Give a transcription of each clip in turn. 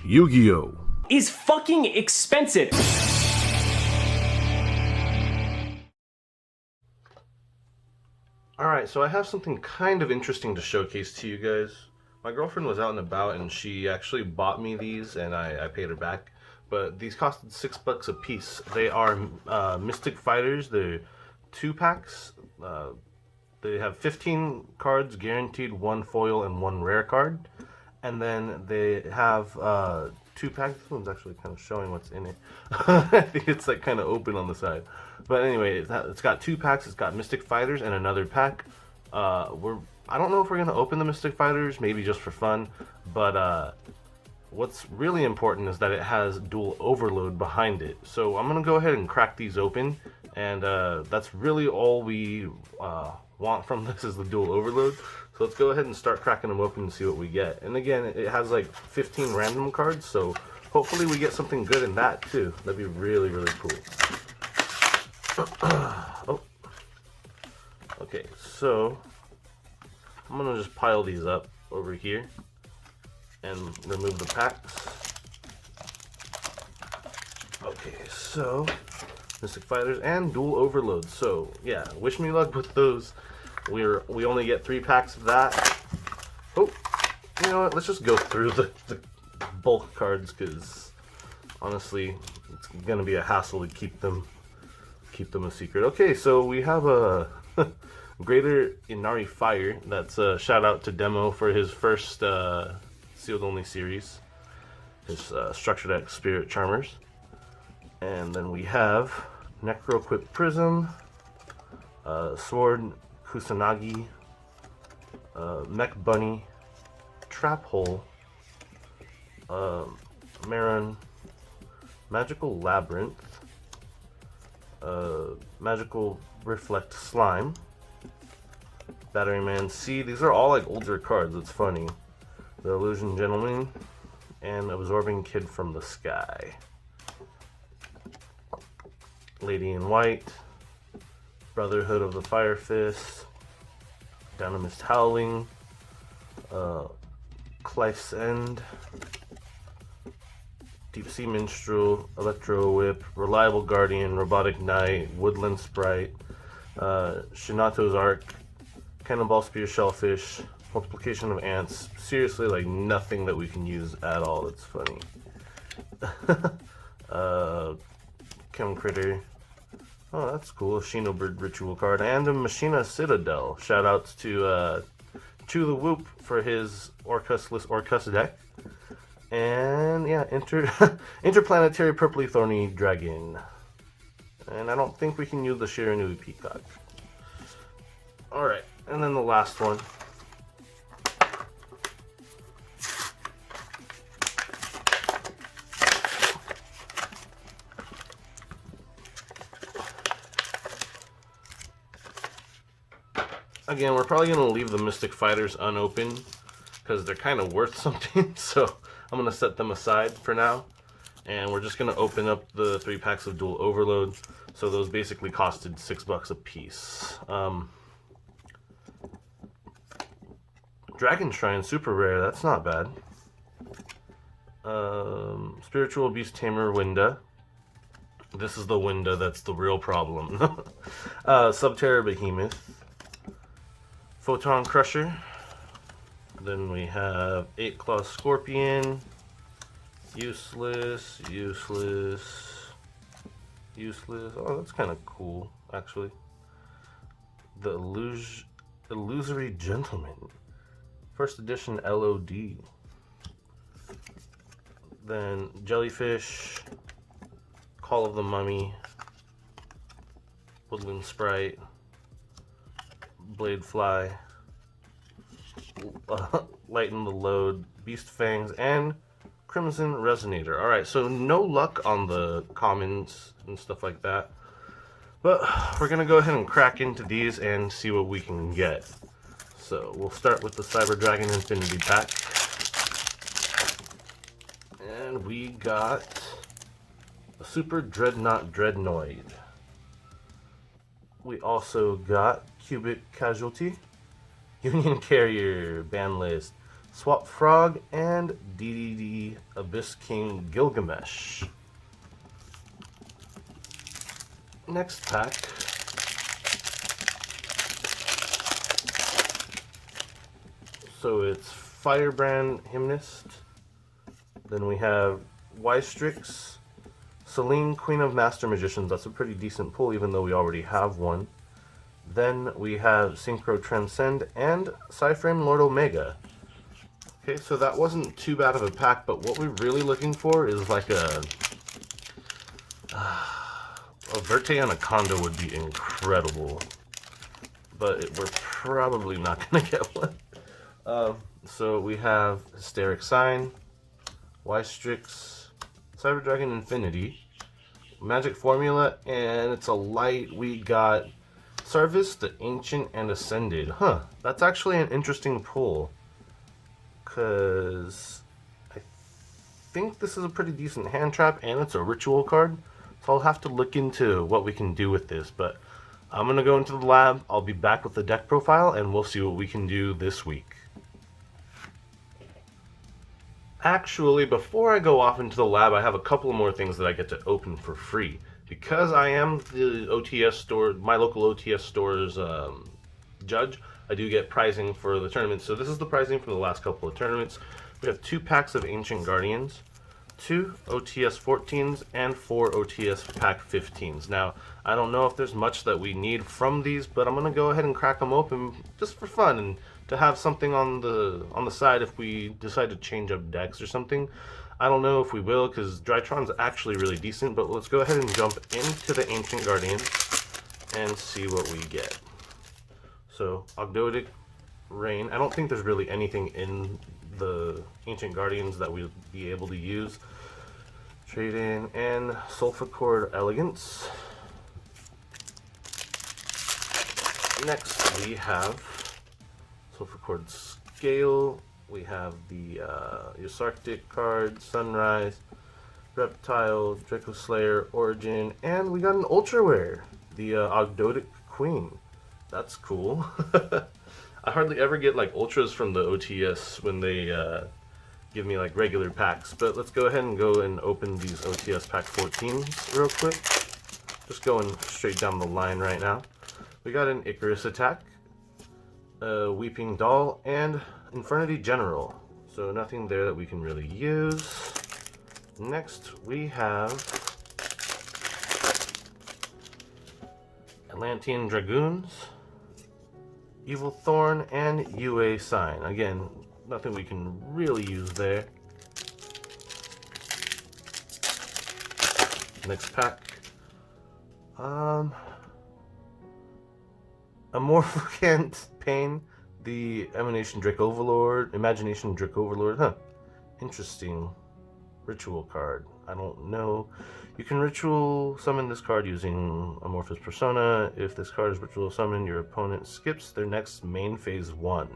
Yugioh is fucking expensive. Alright, so I have something kind of interesting to showcase to you guys. My girlfriend was out and about and she actually bought me these and I paid her back. But these costed $6 a piece. They are Mystic Fighters. They're 2-packs. They have 15 cards guaranteed, 1 foil and 1 rare card. And then they have 2 packs. This one's actually kind of showing what's in it. I think it's like kind of open on the side. But anyway, it's got 2 packs. It's got Mystic Fighters and another pack. I don't know if we're gonna open the Mystic Fighters, maybe just for fun. But what's really important is that it has Duel Overload behind it. So I'm gonna go ahead and crack these open, and that's really all we want from this is the Duel Overload. So let's go ahead and start cracking them open and see what we get. And again, it has like 15 random cards, so hopefully we get something good in that too. That'd be really, really cool. Oh. Okay, so I'm gonna just pile these up over here and remove the packs. Okay, so Mystic Fighters and Duel Overload. So yeah, wish me luck with those. We only get 3 packs of that. Oh, you know what? Let's just go through the bulk cards because honestly, it's gonna be a hassle to keep them a secret. Okay, so we have a Greater Inari Fire. That's a shout out to Demo for his first sealed only series. His Structured X Spirit Charmers. And then we have Necro-Equipped Prism, Sword Kusanagi, Mech Bunny, Trap Hole, Marin, Magical Labyrinth, Magical Reflect Slime, Battery Man C. These are all like older cards, it's funny. The Illusion Gentleman, and Absorbing Kid from the Sky. Lady in White, Brotherhood of the Fire Fist, Dynamist Howling, Clife's End, Deep Sea Minstrel, Electro Whip, Reliable Guardian, Robotic Knight, Woodland Sprite, Shinato's Arc, Cannonball Spear Shellfish, Multiplication of Ants. Seriously, like nothing that we can use at all. It's funny. Chem Critter. Oh, that's cool. A Shinobird Ritual card. And a Machina Citadel. Shoutouts to ChuTheWoop for his Orcus deck. And yeah, Interplanetary Purpley Thorny Dragon. And I don't think we can use the Shiranui Peacock. Alright, and then the last one. Again, we're probably going to leave the Mystic Fighters unopened because they're kind of worth something, so I'm going to set them aside for now. And we're just going to open up the 3 packs of Duel Overload. So those basically costed $6 a piece. Dragon Shrine, super rare, that's not bad. Spiritual Beast Tamer Winda. This is the Winda that's the real problem. Subterra Behemoth. Photon Crusher. Then we have 8-Claw Scorpion. Useless. Oh, that's kind of cool, actually. The Illusory Gentleman. First edition LOD. Then Jellyfish. Call of the Mummy. Woodland Sprite. Blade Fly. Lighten the Load. Beast Fangs. And Crimson Resonator. Alright, so no luck on the commons and stuff like that. But we're going to go ahead and crack into these and see what we can get. So we'll start with the Cyber Dragon Infinity Pack. And we got a Super Dreadnought Dreadnoid. We also got Cubic Casualty, Union Carrier, Ban List, Swap Frog, and DDD Abyss King Gilgamesh. Next pack. So it's Firebrand Hymnist. Then we have Ystrix, Selene, Queen of Master Magicians. That's a pretty decent pull, even though we already have one. Then we have Synchro Transcend and Psyframe Lord Omega. Okay, so that wasn't too bad of a pack, but what we're really looking for is like a Verte Anaconda would be incredible, but we're probably not going to get one. So we have Hysteric Sign, Ystrix, Cyber Dragon Infinity, Magic Formula, and it's a light. We got Sarvis, the Ancient, and Ascended. Huh, that's actually an interesting pull, because I think this is a pretty decent hand trap, and it's a ritual card. So I'll have to look into what we can do with this, but I'm going to go into the lab. I'll be back with the deck profile, and we'll see what we can do this week. Actually, before I go off into the lab, I have a couple more things that I get to open for free. Because I am the OTS store, my local OTS store's judge, I do get pricing for the tournament. So this is the pricing for the last couple of tournaments. We have 2 packs of Ancient Guardians, 2 OTS 14s, and 4 OTS pack 15s. Now, I don't know if there's much that we need from these, but I'm going to go ahead and crack them open just for fun and to have something on the side if we decide to change up decks or something. I don't know if we will, because Drytron's actually really decent, but let's go ahead and jump into the Ancient Guardians and see what we get. So, Ogdoadic, Rain. I don't think there's really anything in the Ancient Guardians that we'll be able to use. Trade in, and Sulfur Elegance. Next we have Sulfur Scale. We have the Yusarctic card, Sunrise, Reptile, Draco Slayer, Origin, and we got an Ultra Rare, the Ogdoadic Queen. That's cool. I hardly ever get like ultras from the OTS when they give me like regular packs, but let's go ahead and open these OTS pack 14s real quick. Just going straight down the line right now. We got an Icarus Attack, Weeping Doll, and Infernity General. So nothing there that we can really use. Next we have Atlantean Dragoons, Evil Thorn, and UA Sign. Again, nothing we can really use there. Next pack. Amorphicant Pain, the Imagination Drake Overlord. Huh. Interesting. Ritual card. I don't know. You can ritual summon this card using Amorphous Persona. If this card is ritual summoned, your opponent skips their next main phase 1.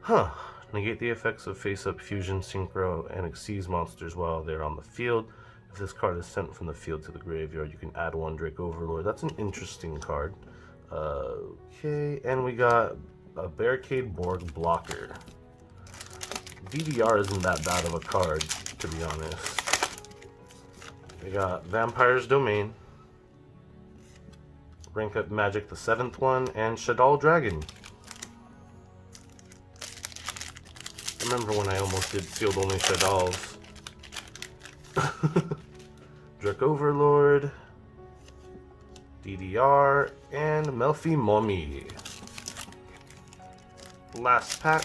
Huh. Negate the effects of face-up, fusion, synchro, and exceeds monsters while they're on the field. If this card is sent from the field to the graveyard, you can add 1 Drake Overlord. That's an interesting card. Okay, and we got a Barricade Borg Blocker. DDR isn't that bad of a card, to be honest. We got Vampire's Domain, Rank Up Magic, the 7th one, and Shadal Dragon. I remember when I almost did sealed only Shadals. Drake Overlord, DDR, and Melfi Mommy. Last pack.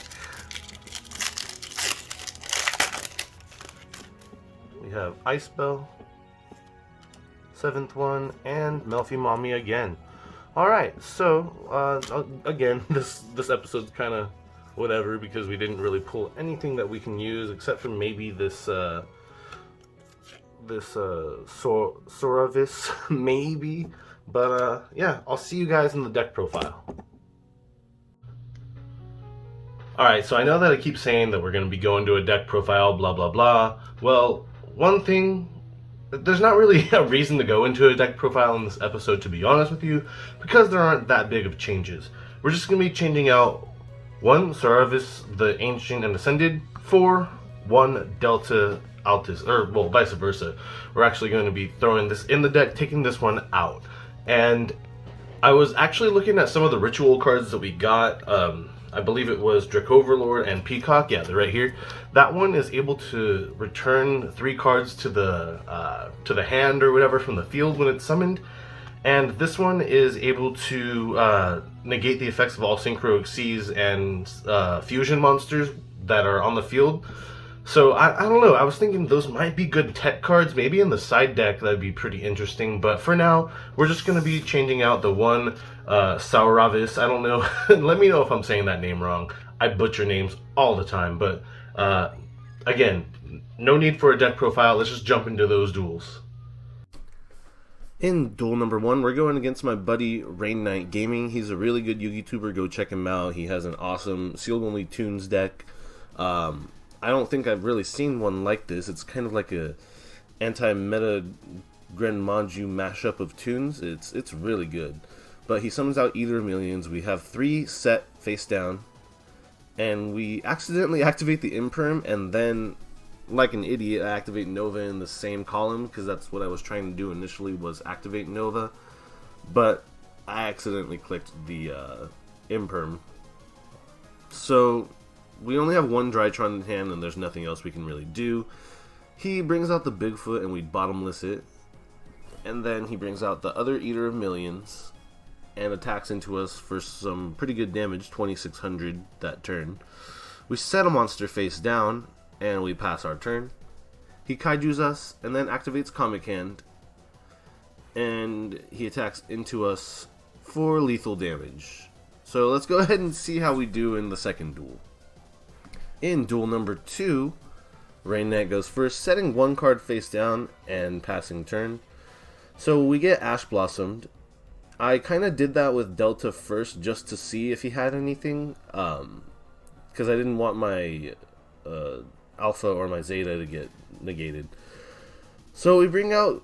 We have Ice Bell, 7th one, and Melfi Mommy again. Alright, so, again, this episode's kind of whatever because we didn't really pull anything that we can use except for maybe this Soravis, maybe. But, yeah, I'll see you guys in the deck profile. Alright, so I know that I keep saying that we're going to be going to a deck profile, blah, blah, blah. Well, one thing, there's not really a reason to go into a deck profile in this episode, to be honest with you, because there aren't that big of changes. We're just going to be changing out 1 Saravis the Ancient and Ascended for 1 Delta Altus, or well, vice versa. We're actually going to be throwing this in the deck, taking this one out. And I was actually looking at some of the ritual cards that we got. I believe it was Dracoverlord and Peacock. Yeah, they're right here. That one is able to return 3 cards to the hand or whatever from the field when it's summoned. And this one is able to negate the effects of all Synchro Xyz and fusion monsters that are on the field. So I don't know, I was thinking those might be good tech cards. Maybe in the side deck that'd be pretty interesting. But for now, we're just going to be changing out the 1 Sauravis. I don't know. Let me know if I'm saying that name wrong. I butcher names all the time. But again, no need for a deck profile. Let's just jump into those duels. In duel number 1, we're going against my buddy Rainnite Gaming. He's a really good YouTuber. Go check him out. He has an awesome sealed only tunes deck. I don't think I've really seen one like this. It's kind of like a anti-meta Greninja mashup of tunes. It's really good. But he summons out Edo Millions. We have 3 set face down, and we accidentally activate the Imperm, and then, like an idiot, I activate Nova in the same column, because that's what I was trying to do initially, was activate Nova. But I accidentally clicked the Imperm. So we only have 1 Drytron in hand, and there's nothing else we can really do. He brings out the Bigfoot, and we bottomless it. And then he brings out the other Eater of Millions, and attacks into us for some pretty good damage, 2600 that turn. We set a monster face down, and we pass our turn. He Kaijus us, and then activates Comic Hand, and he attacks into us for lethal damage. So let's go ahead and see how we do in the second duel. In duel number 2, Rainnite goes first, setting 1 card face down and passing turn. So we get Ash Blossomed. I kind of did that with Delta first just to see if he had anything, because I didn't want my Alpha or my Zeta to get negated. So we bring out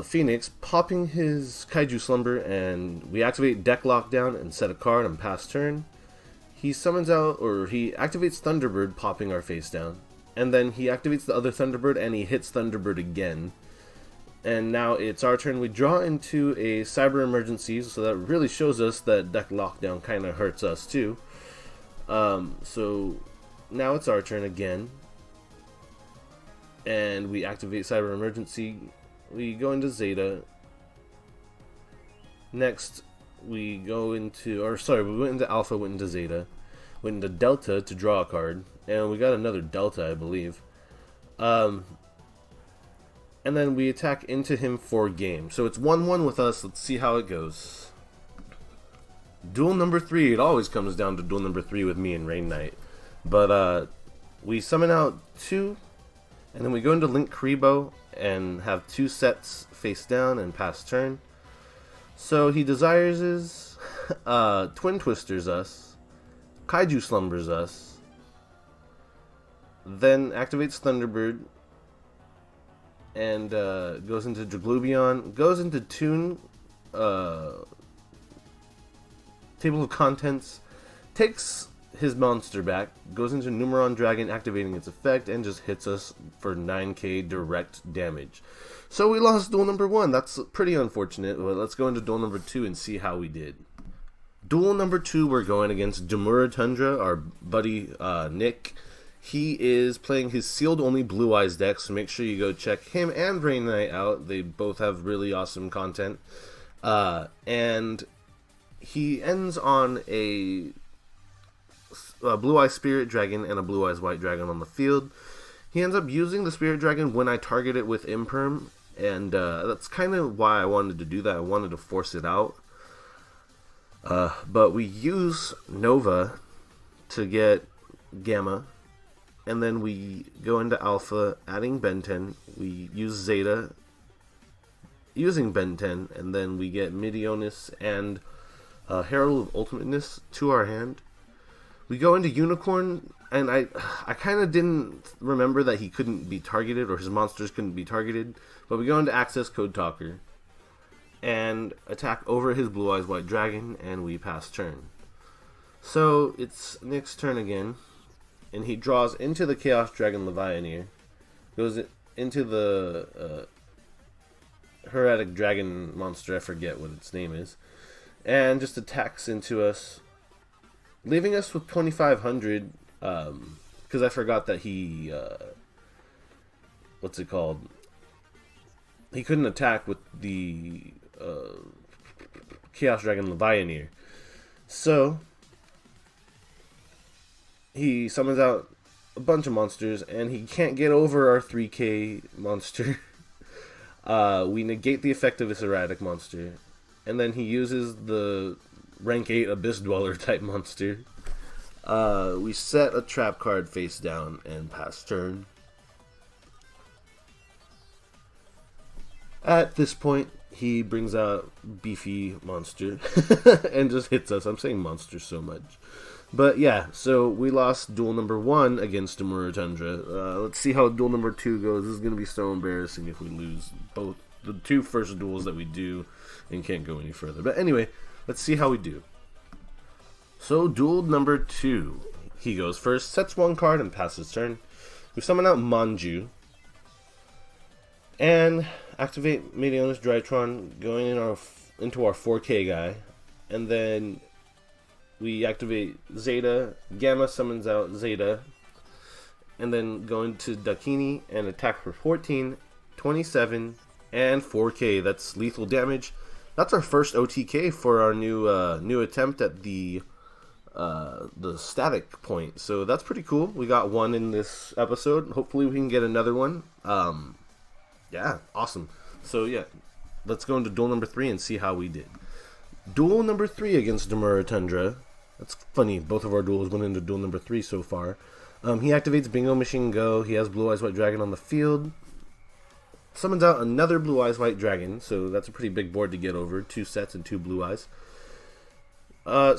Phoenix, popping his Kaiju Slumber, and we activate Deck Lockdown and set a card and pass turn. He summons out, or he activates Thunderbird, popping our face down. And then he activates the other Thunderbird, and he hits Thunderbird again. And now it's our turn. We draw into a Cyber Emergency, so that really shows us that Deck Lockdown kind of hurts us too. So now it's our turn again. And we activate Cyber Emergency. We go into Zeta. Next, we go into, we went into Alpha, went into Zeta, went into Delta to draw a card, and we got another Delta, I believe. And then we attack into him for game. So it's 1-1 with us. Let's see how it goes. Duel number 3. It always comes down to duel number 3 with me and Rainnite. But we summon out 2, and then we go into Link Kribo and have 2 sets face down and pass turn. So he desires his Twin Twisters us, Kaiju Slumbers us, then activates Thunderbird, and goes into Draglubion, goes into Toon, Table of Contents, takes his monster back, goes into Numeron Dragon, activating its effect, and just hits us for 9k direct damage. So we lost duel number 1. That's pretty unfortunate, but let's go into duel number 2 and see how we did. Duel number 2, we're going against Demurer Tundra, our buddy Nick. He is playing his sealed only Blue Eyes deck, so make sure you go check him and Rainnite out. They both have really awesome content. And he ends on a Blue Eyes Spirit Dragon and a Blue Eyes White Dragon on the field. He ends up using the Spirit Dragon when I target it with Imperm, and that's kind of why I wanted to do that. I wanted to force it out. But we use Nova to get Gamma, and then we go into Alpha, adding Ben 10. We use Zeta, using Ben 10, and then we get Midionis and Herald of Ultimateness to our hand. We go into Unicorn, and I kind of didn't remember that he couldn't be targeted, or his monsters couldn't be targeted, but we go into Access Code Talker, and attack over his Blue Eyes White Dragon, and we pass turn. So it's Nick's turn again, and he draws into the Chaos Dragon Levianeer, goes into the Hieratic Dragon monster, I forget what its name is, and just attacks into us, leaving us with 2,500, because I forgot that he, what's it called? He couldn't attack with the Chaos Dragon Levianeer. So he summons out a bunch of monsters, and he can't get over our 3k monster. We negate the effect of this erratic monster, and then he uses the rank 8 Abyss Dweller type monster. We set a trap card face down and pass turn. At this point, he brings out beefy monster and just hits us. I'm saying monster so much. But yeah, so we lost duel number 1 against Demurer Tundra. Let's see how duel number 2 goes. This is going to be so embarrassing if we lose both the 2 first duels that we do and can't go any further. But anyway, let's see how we do. So duel number 2. He goes first, sets 1 card and passes turn. We summon out Manju. And activate Meteonis Drytron, going into our 4K guy. And then we activate Zeta. Gamma summons out Zeta. And then go into Dakini and attack for 14, 27, and 4K. That's lethal damage. That's our first OTK for our new attempt at the static point. So that's pretty cool. We got 1 in this episode. Hopefully we can get another one. Yeah, awesome. So yeah, let's go into duel number 3 and see how we did. Duel number 3 against Demurer Tundra. That's funny, both of our duels went into duel number 3 so far. He activates Bingo Machine Go. He has Blue Eyes White Dragon on the field. Summons out another Blue Eyes White Dragon, so that's a pretty big board to get over. 2 sets and 2 Blue Eyes.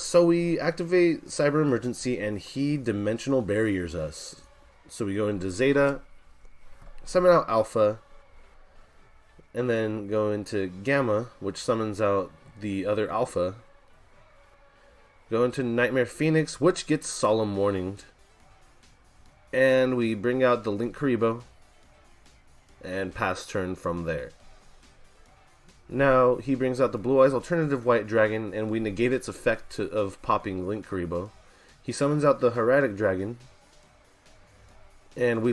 So we activate Cyber Emergency, and he Dimensional Barriers us. So we go into Zeta, summon out Alpha, and then go into Gamma, which summons out the other Alpha. Go into Nightmare Phoenix, which gets Solemn Warninged. And we bring out the Link Karibo and pass turn from there. Now he brings out the Blue Eyes Alternative White Dragon, and we negate its effect of popping Link Karibo. He summons out the Hieratic Dragon, and we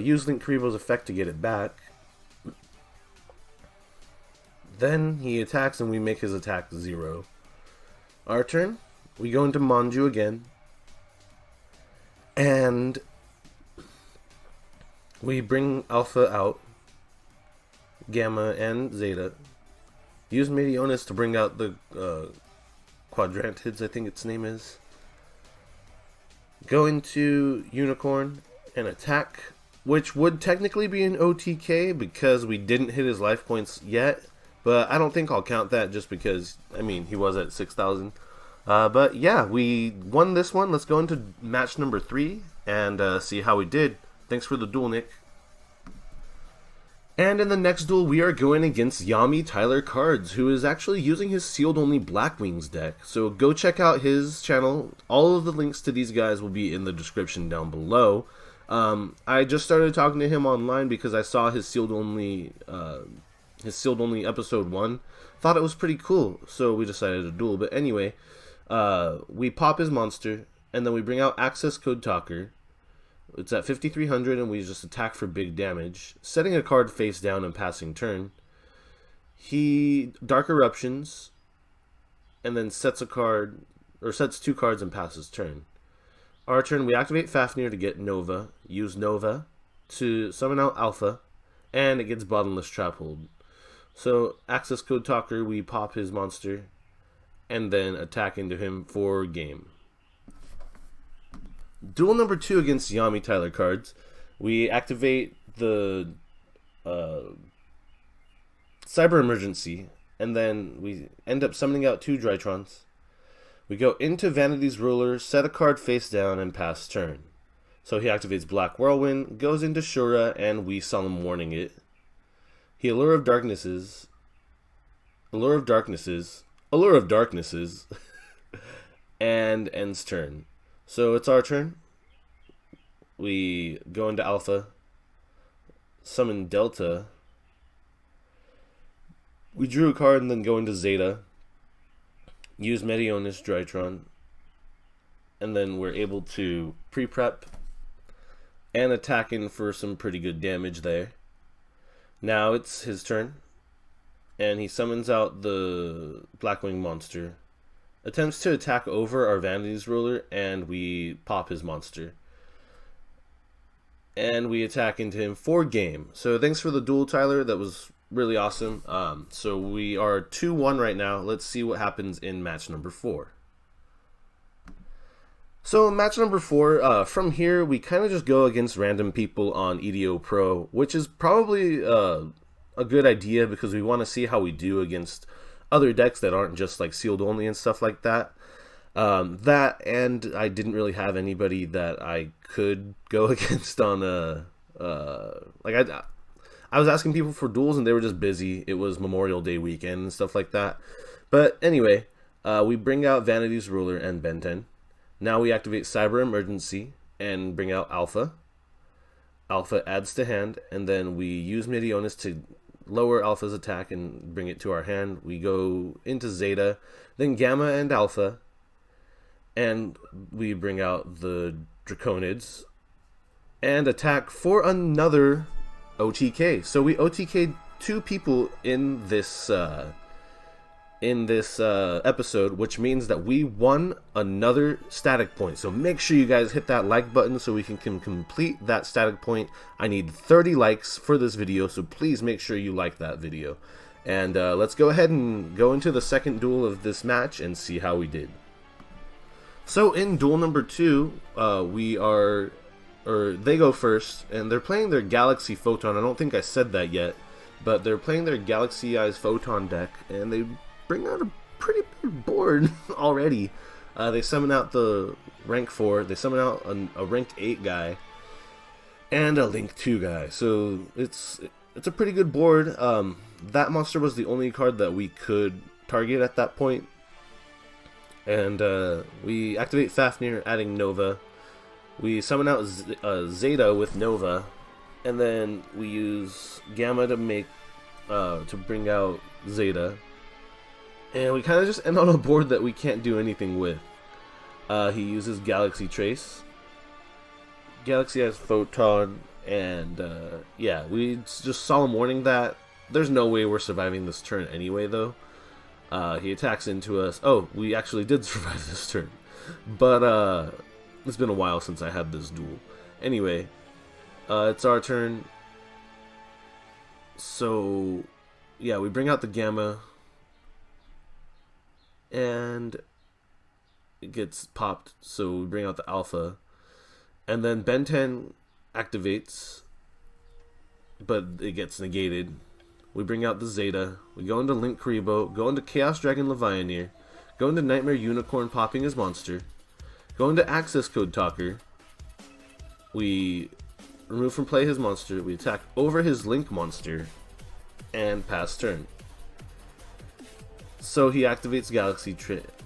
use Link Karibo's effect to get it back. Then he attacks, and we make his attack 0. Our turn. We go into Manju again. And we bring Alpha out. Gamma and Zeta. Use Meteonis to bring out the Quadrantids, I think its name is. Go into Unicorn and attack, which would technically be an OTK because we didn't hit his life points yet. But I don't think I'll count that just because, I mean, he was at 6,000. But yeah, we won this one. Let's go into match number 3 and see how we did. Thanks for the duel, Nick. And in the next duel, we are going against Yami Tyler Cards, who is actually using his sealed-only Black Wings deck. So go check out his channel. All of the links to these guys will be in the description down below. I just started talking to him online because I saw his sealed-only episode 1. Thought it was pretty cool, so we decided to duel. But anyway, we pop his monster, and then we bring out Access Code Talker. It's at 5,300, and we just attack for big damage, setting a card face down and passing turn. He Dark Eruptions, and then sets 2 cards and passes turn. Our turn, we activate Fafnir to get Nova, use Nova to summon out Alpha, and it gets Bottomless Trap Hold. So, Access Code Talker, we pop his monster, and then attack into him for game. Duel number 2 against Yami Tyler Cards. We activate the Cyber Emergency, and then we end up summoning out 2 Drytrons. We go into Vanity's Ruler, set a card face down, and pass turn. So he activates Black Whirlwind, goes into Shura, and we Solemn Warning it. He Allure of Darknesses, and ends turn. So it's our turn. We go into Alpha, summon Delta. We drew a card and then go into Zeta, use Meteonis Drytron, and then we're able to pre-prep and attack in for some pretty good damage there. Now it's his turn, and he summons out the Blackwing monster, attempts to attack over our Vanity's Ruler, and we pop his monster. And we attack into him for game. So thanks for the duel, Tyler. That was really awesome. So we are 2-1 right now. Let's see what happens in match number 4. So match number 4, from here we kind of just go against random people on Edo Pro, which is probably a good idea because we want to see how we do against other decks that aren't just like sealed only and stuff like that. That, and I didn't really have anybody that I could go against on I was asking people for duels and they were just busy. It was Memorial Day weekend and stuff like that. But anyway, we bring out Vanity's Ruler and Ben 10. Now we activate Cyber Emergency and bring out Alpha. Alpha adds to hand, and then we use Meteonis to lower Alpha's attack and bring it to our hand. We go into Zeta, then Gamma and Alpha, and we bring out the Draconids and attack for another OTK. So we OTK'd 2 people in this episode, which means that we won another static point. So make sure you guys hit that like button so we can complete that static point. I need 30 likes for this video, so please make sure you like that video. And let's go ahead and go into the second duel of this match and see how we did. So in duel number 2, they go first, and they're playing their Galaxy Photon. I don't think I said that yet, but they're playing their Galaxy Eyes Photon deck, and they bring out a pretty big board already. They summon out the rank 4, they summon out a ranked 8 guy, and a link 2 guy. So it's a pretty good board. That monster was the only card that we could target at that point. And we activate Fafnir, adding Nova. We summon out Zeta with Nova, and then we use Gamma to make to bring out Zeta. And we kind of just end on a board that we can't do anything with. He uses Galaxy Trace, Galaxy has Photon, and yeah, we just solemn warning that there's no way we're surviving this turn anyway, though. He attacks into us. Oh, we actually did survive this turn, but it's been a while since I had this duel. Anyway, it's our turn. So yeah, we bring out the Gamma, and it gets popped, so we bring out the Alpha, and then Ben 10 activates, but it gets negated. We bring out the Zeta, we go into Link Kuriboh, go into Chaos Dragon Levianeer, go into Nightmare Unicorn popping his monster, go into Access Code Talker, we remove from play his monster, we attack over his Link monster, and pass turn. So he activates Galaxy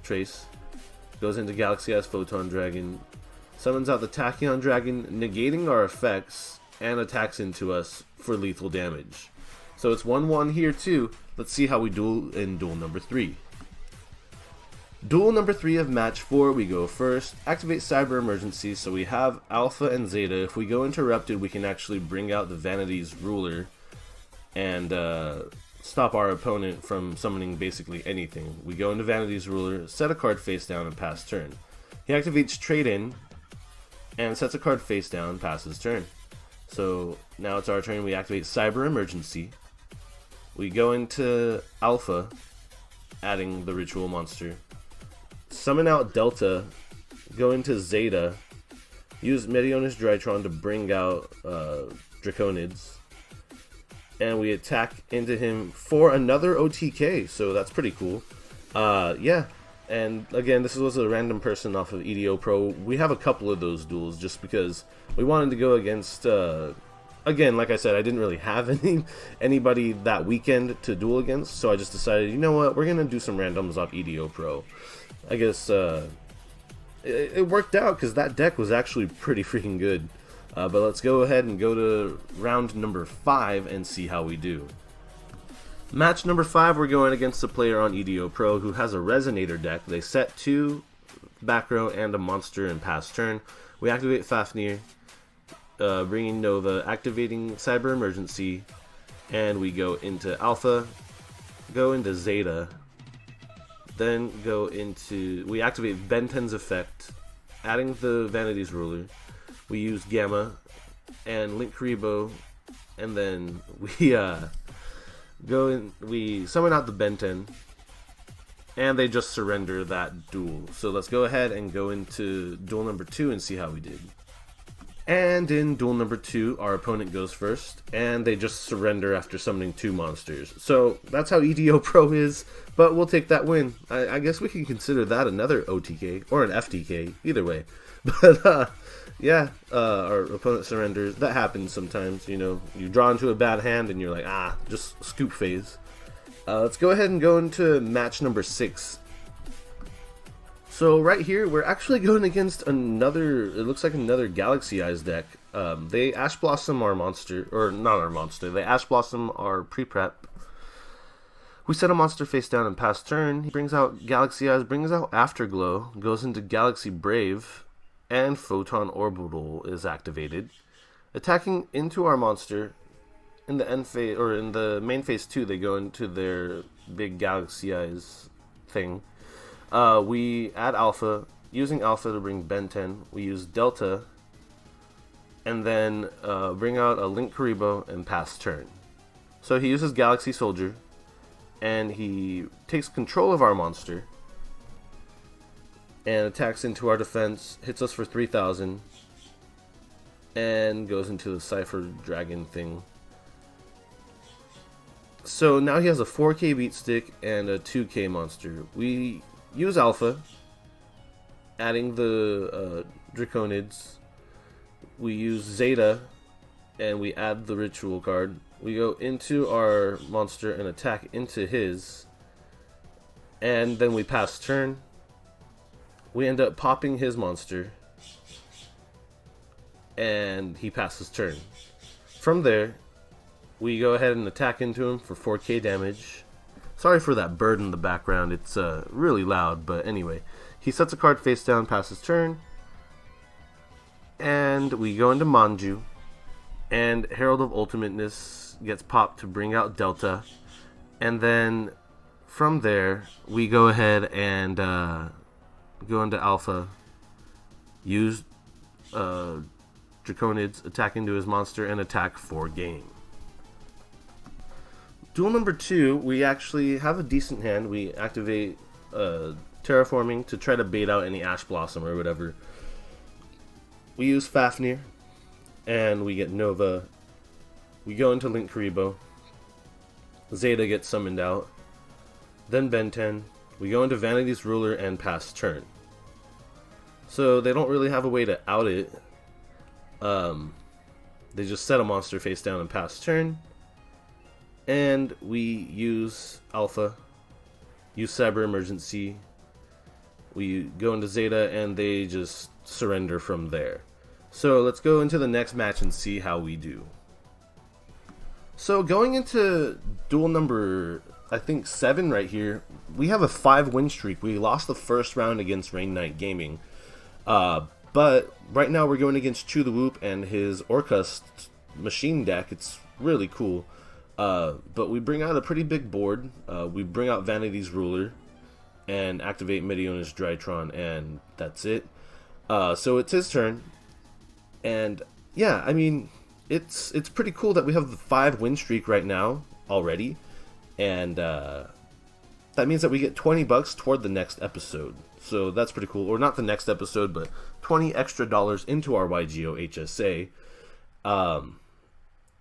Trace, goes into Galaxy Eyes Photon Dragon, summons out the Tachyon Dragon, negating our effects, and attacks into us for lethal damage. So it's 1-1 here too. Let's see how we duel in duel number 3. Duel number 3 of match 4, we go first. Activate Cyber Emergency, so we have Alpha and Zeta. If we go interrupted, we can actually bring out the Vanity's Ruler and stop our opponent from summoning basically anything. We go into Vanity's Ruler, set a card face down, and pass turn. He activates Trade-In and sets a card face down, passes turn. So now it's our turn. We activate Cyber Emergency. We go into Alpha, adding the Ritual monster. Summon out Delta, go into Zeta, use Meteonis Drytron to bring out Draconids, and we attack into him for another OTK, so that's pretty cool. Yeah, and again, this was a random person off of Edo Pro. We have a couple of those duels just because we wanted to go against, again, like I said, I didn't really have anybody that weekend to duel against, so I just decided, you know what, we're going to do some randoms off Edo Pro. I guess it worked out because that deck was actually pretty freaking good. But let's go ahead and go to round number 5 and see how we do. Match number 5, we're going against a player on Edo Pro who has a Resonator deck. They set 2 back row and a monster in pass turn. We activate Fafnir, bringing Nova, activating Cyber Emergency, and we go into Alpha, go into Zeta, then we activate Ben 10's effect, adding the Vanity's Ruler. We use Gamma and Link Karibo, and then we summon out the Ben 10, and they just surrender that duel. So let's go ahead and go into duel number 2 and see how we did. And in duel number 2, our opponent goes first, and they just surrender after summoning 2 monsters. So that's how Edo Pro is, but we'll take that win. I guess we can consider that another OTK, or an FTK, either way. But yeah, our opponent surrenders. That happens sometimes, you know. You draw into a bad hand and you're like, just scoop phase. Let's go ahead and go into match number 6. So right here, we're actually going against another, it looks like another Galaxy Eyes deck. They Ash Blossom our monster, or not our monster, they Ash Blossom our pre-prep. We set a monster face down and pass turn. He brings out Galaxy Eyes, brings out Afterglow, goes into Galaxy Brave, and Photon Orbital is activated. Attacking into our monster, in the end phase, or in the main phase 2, they go into their big Galaxy Eyes thing. We add Alpha, using Alpha to bring Ben 10. We use Delta, and then bring out a Link Karibo and pass turn. So he uses Galaxy Soldier, and he takes control of our monster, and attacks into our defense, hits us for 3,000, and goes into the Cypher Dragon thing. So now he has a 4k beat stick and a 2k monster. We use Alpha, adding the Draconids. We use Zeta, and we add the Ritual card. We go into our monster and attack into his, and then we pass turn. We end up popping his monster, and he passes turn. From there, we go ahead and attack into him for 4k damage. Sorry for that bird in the background, it's really loud, but anyway. He sets a card face down, passes turn, and we go into Manju, and Herald of Ultimateness gets popped to bring out Delta, and then from there, we go ahead and go into Alpha, use Draconids, attack into his monster, and attack for game. Duel number 2, we actually have a decent hand. We activate Terraforming to try to bait out any Ash Blossom or whatever. We use Fafnir, and we get Nova. We go into Link Karibo. Zeta gets summoned out. Then Ben 10. We go into Vanity's Ruler and pass turn. So they don't really have a way to out it. They just set a monster face down and pass turn. And we use Alpha, use Cyber Emergency. We go into Zeta and they just surrender from there. So let's go into the next match and see how we do. So going into duel number, I think 7 right here, we have a 5 win streak. We lost the first round against Rainnite Gaming. But right now we're going against ChuTheWoop and his Orcust machine deck. It's really cool. But we bring out a pretty big board. We bring out Vanity's Ruler and activate Mediona's Drytron, and that's it. So it's his turn. And yeah, I mean, it's pretty cool that we have the 5 win streak right now already. And that means that we get $20 toward the next episode. So that's pretty cool. Or not the next episode, but $20 extra into our YGOHSA.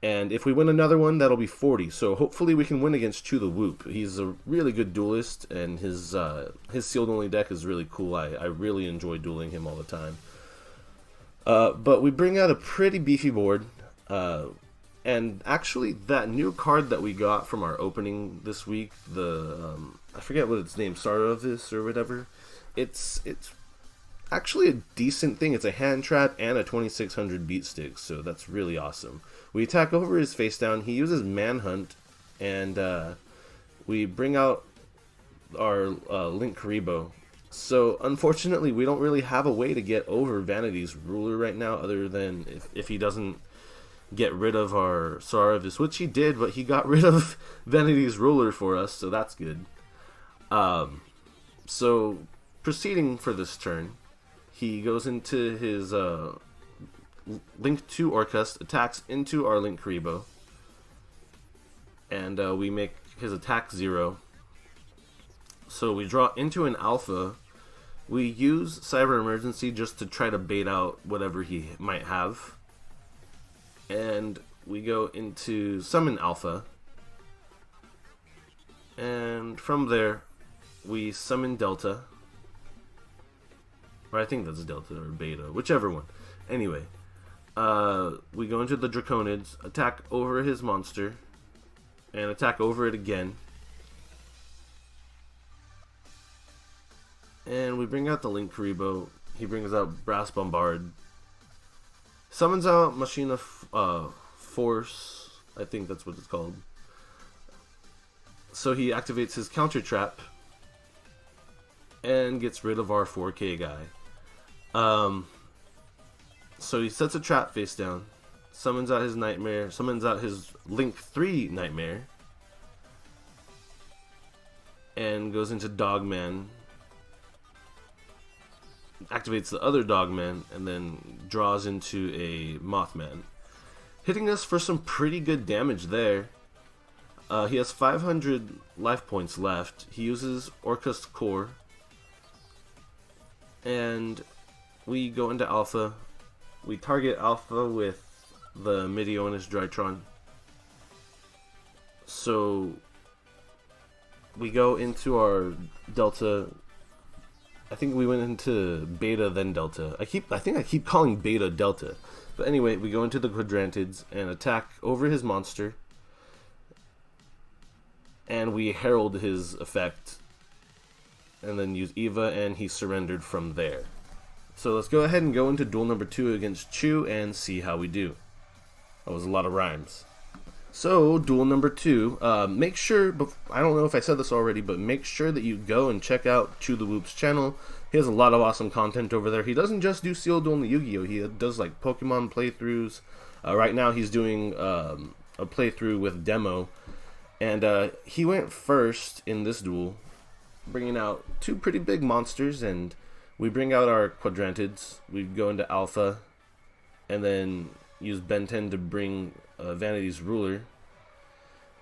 And if we win another one, that'll be 40. So hopefully we can win against ChuTheWoop. He's a really good duelist, and his sealed only deck is really cool. I really enjoy dueling him all the time. But we bring out a pretty beefy board. And actually, that new card that we got from our opening this week, the I forget what its name started of this or whatever. It's actually a decent thing. It's a hand trap and a 2600 beat stick, so that's really awesome. We attack over his face down. He uses Manhunt, and we bring out our Link Karibo. So unfortunately, we don't really have a way to get over Vanity's ruler right now, other than if he doesn't get rid of our Saravis, which he did, but he got rid of Vanity's ruler for us, so that's good. So proceeding for this turn, he goes into his Link 2 Orcust, attacks into our Link Karibo, and we make his attack 0. So we draw into an Alpha. We use Cyber Emergency just to try to bait out whatever he might have. And we go into Summon Alpha. And from there, we summon Delta. Or I think that's Delta or Beta, whichever one. Anyway, we go into the Draconids, attack over his monster, and attack over it again. And we bring out the Link Karibo. He brings out Brass Bombard. Summons out Machina Force. I think that's what it's called. So he activates his Counter Trap. And gets rid of our 4K guy. So he sets a trap face down. Summons out his Nightmare. Summons out his Link 3 Nightmare. And goes into Dogman. Activates the other Dogman and then draws into a Mothman, hitting us for some pretty good damage there. He has 500 life points left. He uses Orcust Core, and we go into Alpha. We target Alpha with the Midionis Drytron. So we go into our Delta. I think we went into Beta then Delta. I think I keep calling Beta Delta. But anyway, we go into the Quadrantids and attack over his monster. And we herald his effect. And then use Eva, and he surrendered from there. So let's go ahead and go into duel number 2 against Chu and see how we do. That was a lot of rhymes. So, duel number 2, make sure, I don't know if I said this already, but make sure that you go and check out ChuTheWoop's channel. He has a lot of awesome content over there. He doesn't just do Seal Duel and Yu-Gi-Oh! He does like Pokemon playthroughs. Right now he's doing a playthrough with Demo. And he went first in this duel, bringing out 2 pretty big monsters, and we bring out our Quadrantids. We go into Alpha, and then use Ben 10 to bring Vanity's Ruler.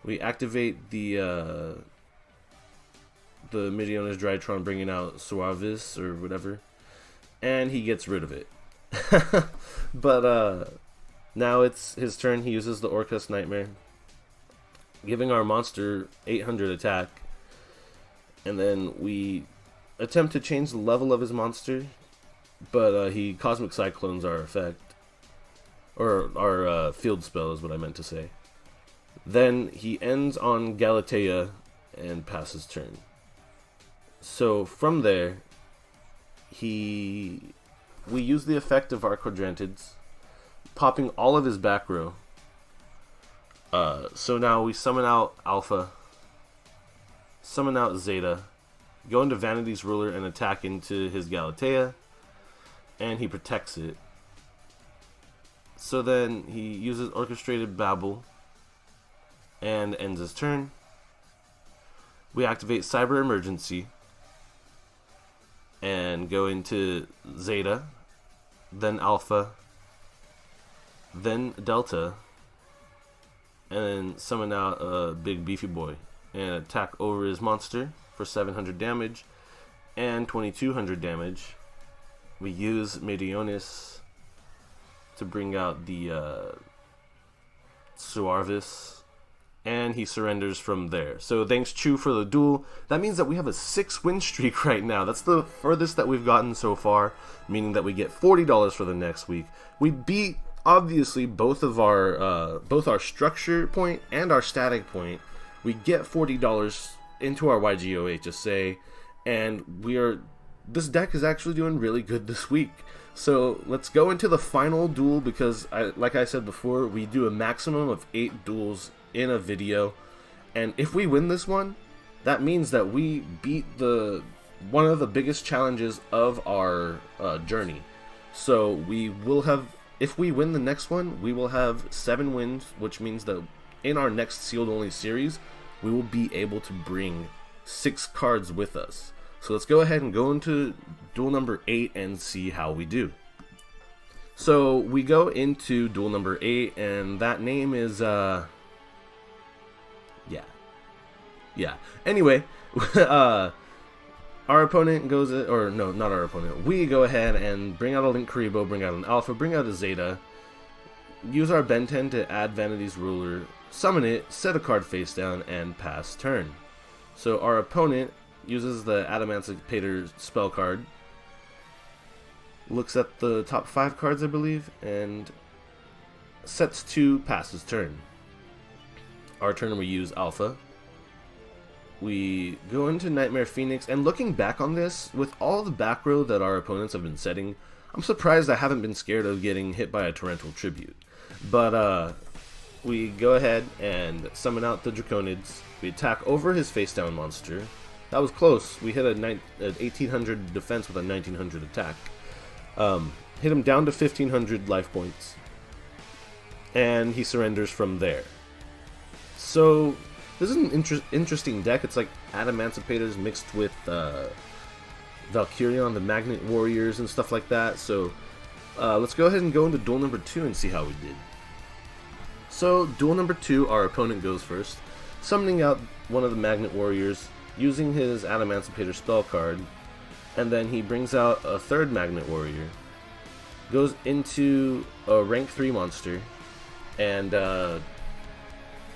We activate the Midionis Drytron, bringing out Suavis or whatever, and he gets rid of it. But now it's his turn. He uses the Orcust Nightmare, giving our monster 800 attack, and then we attempt to change the level of his monster, but he Cosmic Cyclones our effect. Or our field spell is what I meant to say. Then he ends on Galatea and passes turn. So from there, we use the effect of our Quadrantids, popping all of his back row. So now we summon out Alpha, summon out Zeta, go into Vanity's Ruler and attack into his Galatea, and he protects it. So then he uses Orchestrated Babble and ends his turn. We activate Cyber Emergency and go into Zeta, then Alpha, then Delta, and then summon out a big beefy boy and attack over his monster for 700 damage and 2200 damage. We use Midionis to bring out the Suarvis, and he surrenders from there. So thanks Chu for the duel. That means that we have a 6-win streak right now. That's the furthest that we've gotten so far, meaning that we get $40 for the next week. We beat obviously both our structure point and our static point. We get $40 into our YGOHSA, and we are this deck is actually doing really good this week. So let's go into the final duel, because like I said before, we do a maximum of 8 duels in a video, and if we win this one, that means that we beat one of the biggest challenges of our journey. So we will have, if we win the next one, we will have 7 wins, which means that in our next sealed only series, we will be able to bring 6 cards with us. So let's go ahead and go into duel number 8 and see how we do. So we go into duel number 8, and that name is yeah. Anyway, our opponent goes, or no, not our opponent. We go ahead and bring out a Linkuriboh, bring out an Alpha, bring out a Zeta, use our Ben 10 to add Vanity's Ruler, summon it, set a card face down, and pass turn. So our opponent uses the Adamantipator spell card, looks at the top 5 cards, I believe, and sets 2, passes turn. Our turn, we use Alpha. We go into Nightmare Phoenix, and looking back on this, with all the back row that our opponents have been setting, I'm surprised I haven't been scared of getting hit by a Torrential Tribute. But we go ahead and summon out the Draconids. We attack over his face down monster. That was close. We hit an 1800 defense with a 1900 attack. Hit him down to 1500 life points, and he surrenders from there. So this is an interesting deck. It's like Adamantipator's mixed with Valkyrion, the Magnet Warriors, and stuff like that. So let's go ahead and go into duel number 2 and see how we did. So duel number 2, our opponent goes first, summoning out one of the Magnet Warriors, using his Adamantipator spell card, and then he brings out a third Magnet Warrior, goes into a rank 3 monster, and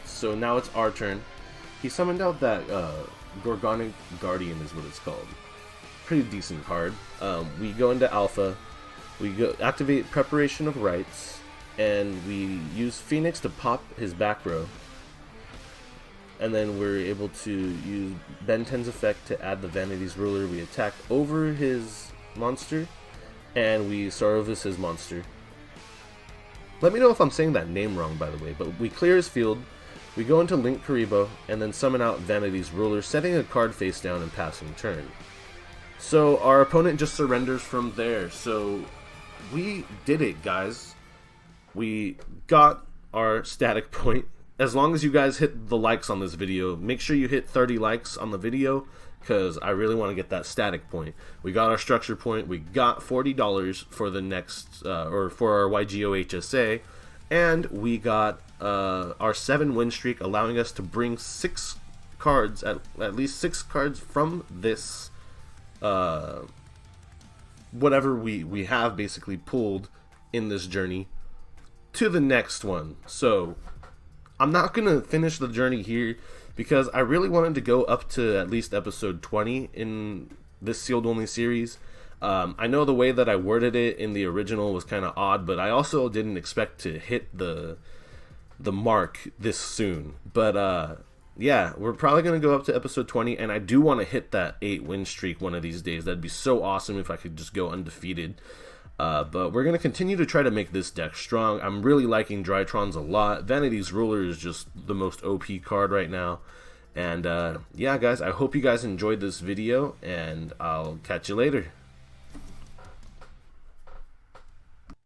so now it's our turn. He summoned out that Gorgonic Guardian is what it's called. Pretty decent card. We go into Alpha, we go activate Preparation of Rites, and we use Phoenix to pop his back row. And then we're able to use Ben 10's effect to add the Vanity's Ruler. We attack over his monster, and we Saurvis his monster. Let me know if I'm saying that name wrong, by the way, but we clear his field, we go into Linkuriboh, and then summon out Vanity's Ruler, setting a card face down and passing turn. So our opponent just surrenders from there. So we did it, guys. We got our static point. As long as you guys hit the likes on this video, make sure you hit 30 likes on the video, because I really want to get that static point. We got our structure point, we got $40 for the next, or for our YGOHSA, and we got our 7 win streak, allowing us to bring 6 cards, at least 6 cards from this, whatever we have basically pulled in this journey, to the next one. So I'm not going to finish the journey here, because I really wanted to go up to at least episode 20 in this sealed only series. I know the way that I worded it in the original was kind of odd, but I also didn't expect to hit the mark this soon. But yeah, we're probably going to go up to episode 20, and I do want to hit that 8 win streak one of these days. That'd be so awesome if I could just go undefeated. But we're going to continue to try to make this deck strong. I'm really liking Drytrons a lot. Vanity's Ruler is just the most OP card right now. And yeah, guys, I hope you guys enjoyed this video, and I'll catch you later.